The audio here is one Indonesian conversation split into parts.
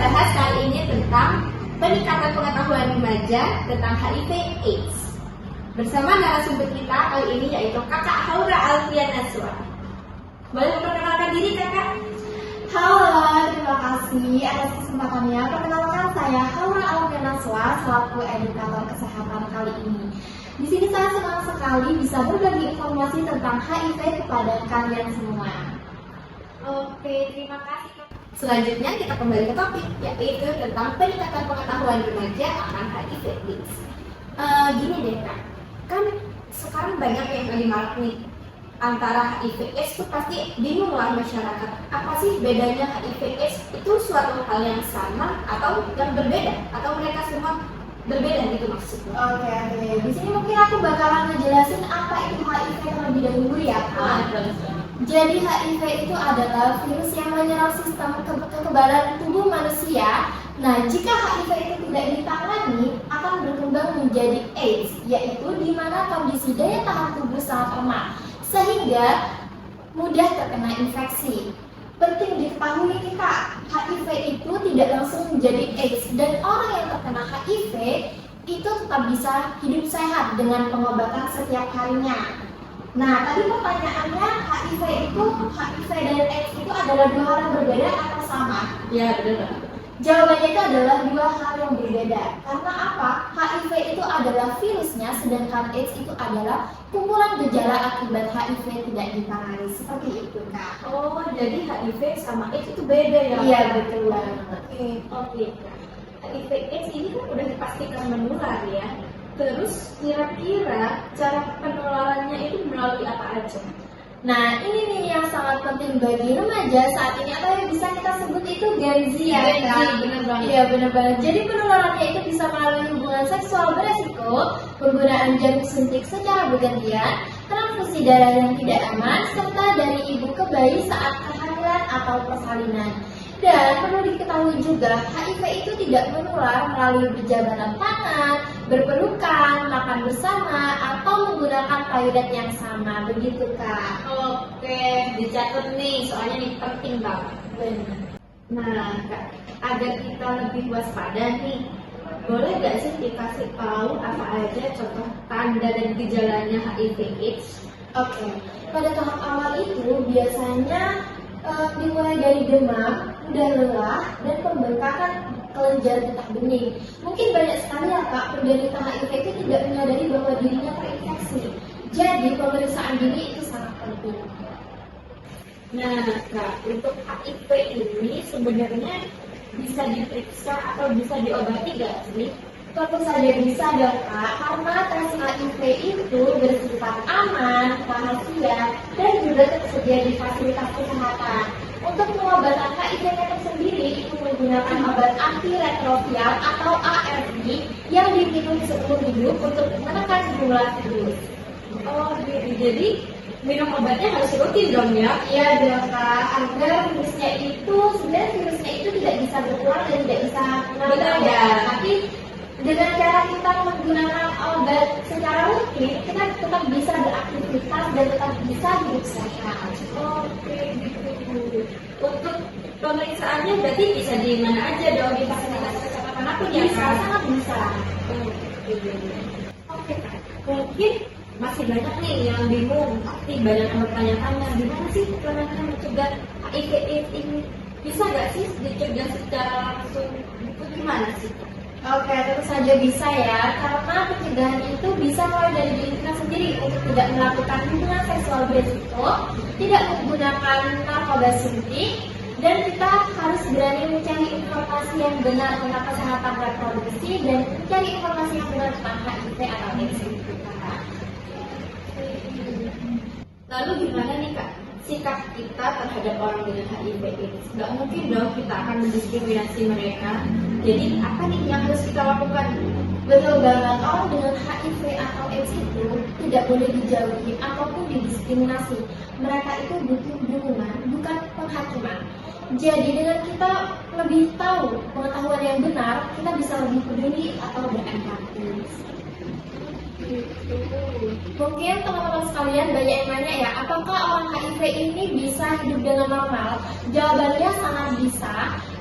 bahas kali ini tentang peningkatan pengetahuan remaja tentang HIV/AIDS. Bersama narasumber kita kali ini yaitu Kakak Haura Alfian Naswa. Boleh memperkenalkan diri, Kakak? Halo, terima kasih atas kesempatannya. Perkenalkan, saya Haura Alfian Naswa selaku edukator kesehatan kali ini. Di sini saya senang sekali bisa berbagi informasi tentang HIV kepada kalian semua. Oke, terima kasih. Selanjutnya kita kembali ke topik, yaitu tentang peningkatan pengetahuan remaja akan HIV/AIDS. Gini deh, Kak, kan sekarang banyak yang lagi marak nih antara HIV/AIDS itu pasti bingung lah masyarakat. Apa sih bedanya HIV/AIDS itu suatu hal yang sama atau yang berbeda? Atau mereka semua berbeda gitu maksudnya? Oke. Di sini mungkin aku bakalan ngejelasin apa itu HIV terlebih dahulu ya, Kak. Jadi HIV itu adalah virus yang menyerang sistem kekebalan tubuh manusia. Nah, jika HIV itu tidak ditangani, akan berkembang menjadi AIDS, yaitu di mana kondisi daya tahan tubuh sangat lemah, sehingga mudah terkena infeksi. Penting diketahui nih, Kak, HIV itu tidak langsung menjadi AIDS, dan orang yang terkena HIV itu tetap bisa hidup sehat dengan pengobatan setiap harinya. Nah, tadi pertanyaannya, HIV dan AIDS itu adalah dua hal yang berbeda atau sama? Ya, benar. Jawabannya itu adalah dua hal yang berbeda. Karena apa? HIV itu adalah virusnya, sedangkan AIDS itu adalah kumpulan gejala akibat HIV tidak ditangani. Seperti itu, Kak. Oh, jadi HIV sama AIDS itu beda ya? Iya, betul banget. Oke. HIV/AIDS ini kan udah dipastikan menular ya. Terus kira-kira cara penularannya itu melalui apa aja? Nah, ini nih yang sangat penting bagi remaja saat ini, atau yang bisa kita sebut itu Gen Z ya, Kak? Bener banget. Iya, bener banget. Jadi penularannya itu bisa melalui hubungan seksual beresiko, penggunaan jarum suntik secara bergantian, transfusi darah yang tidak aman, serta dari ibu ke bayi saat kehamilan atau persalinan. Dan perlu diketahui juga, HIV itu tidak menular melalui berjabatan tangan, berpelukan, makan bersama, atau menggunakan toilet yang sama. Begitu, Kak. Oke, dicatat nih, soalnya ini penting banget. Benar. Nah, Kak, agar kita lebih waspada nih, boleh nggak sih dikasih tahu apa aja contoh tanda dan gejalanya HIV/AIDS? Oke, pada tahap awal itu biasanya dimulai dari demam, mudah lelah, dan pembengkakan kelenjar getah bening. Mungkin banyak sekali ya, Kak, penderita HIV itu tidak menyadari bahwa dirinya terinfeksi. Jadi pemeriksaan dini itu sangat penting. Nah, Kak, untuk HIV ini sebenarnya bisa diperiksa atau bisa diobati nggak sih? Tentu saja bisa dong, Kak, karena tes HIV itu bersifat aman, rahasia, dan juga tersedia di fasilitas kesehatan. Untuk pengobatan HIV tersendiri itu menggunakan obat antiretroviral atau ARV yang diminum seumur hidup untuk menekan jumlah virus. Oh, jadi minum obatnya harus rutin dong ya? Iya dong, Kak, agar virusnya itu tidak bisa berkurang dan tidak bisa menambah. Tapi dengan cara kita menggunakan obat secara rutin, kita tetap bisa beraktivitas dan tetap bisa hidup sehat. Oke, gitu. Untuk pemeriksaannya berarti bisa di mana aja dong, di fasilitas kesehatan manapun ya? Bisa, sangat bisa. Oke, mungkin masih banyak nih yang bingung, pasti banyak yang bertanya-tanya, gimana sih caranya mencegah HIV/AIDS ini? Bisa nggak sih dicegah secara langsung? Itu gimana sih? Oke, tentu saja bisa ya, karena pencegahan itu bisa mulai dari diri kita sendiri untuk tidak melakukan hubungan seksual beresiko, tidak menggunakan narkoba suntik, dan kita harus berani mencari informasi yang benar tentang kesehatan reproduksi dan mencari informasi yang benar tentang HIV atau AIDS. Lalu gimana nih, Kak, sikap kita terhadap orang dengan HIV/AIDS? Nggak mungkin dong kita akan mendiskriminasi mereka. Jadi apa nih yang harus kita lakukan? Betul banget, orang dengan HIV atau AIDS itu tidak boleh dijauhi ataupun didiskriminasi. Mereka itu butuh dukungan, bukan penghakiman. Jadi dengan kita lebih tahu pengetahuan yang benar, kita bisa lebih peduli atau berempati. Mungkin teman-teman sekalian banyak yang nanya ya, apakah orang HIV ini bisa hidup dengan normal? Jawabannya sangat bisa,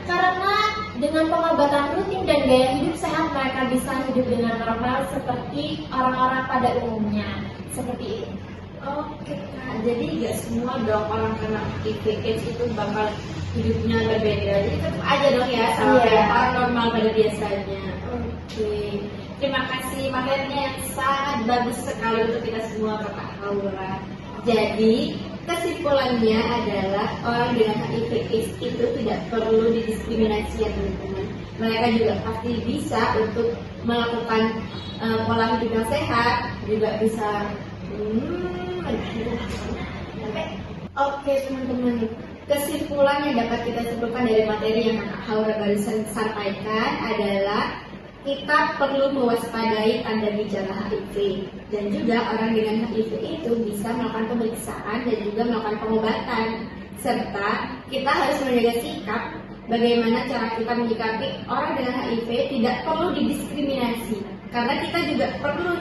karena Dengan pengobatan rutin dan gaya hidup sehat, mereka bisa hidup dengan normal seperti orang-orang pada umumnya. Seperti itu. Oke Kak, jadi nggak semua dong orang kena HIV/AIDS itu bakal hidupnya berbeda. Jadi tetap aja dong ya sama Iya. kayak orang normal pada biasanya. Oke, terima kasih materinya yang sangat bagus sekali untuk kita semua Kakak Haura. Jadi kesimpulannya adalah orang dengan HIV/AIDS itu tidak perlu didiskriminasi ya teman-teman. Mereka juga pasti bisa untuk melakukan pola hidup yang sehat, juga bisa Oke teman-teman, kesimpulan yang dapat kita simpulkan dari materi yang Kakak Haura barusan sampaikan adalah kita perlu mewaspadai tanda gejala HIV dan juga orang dengan HIV itu bisa melakukan pemeriksaan dan juga melakukan pengobatan, serta kita harus menjaga sikap bagaimana cara kita menyikapi orang dengan HIV. Tidak perlu didiskriminasi karena kita juga perlu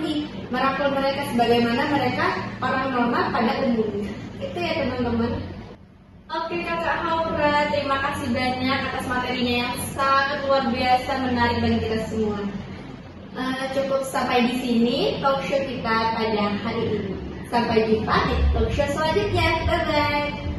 merangkul mereka sebagaimana mereka orang normal pada umumnya. Itu ya teman-teman. Oke Kakak Haura, terima kasih banyak atas materinya yang sangat luar biasa menarik bagi kita semua. Cukup sampai di sini talk show kita pada hari ini. Sampai jumpa di talk show selanjutnya. Bye bye.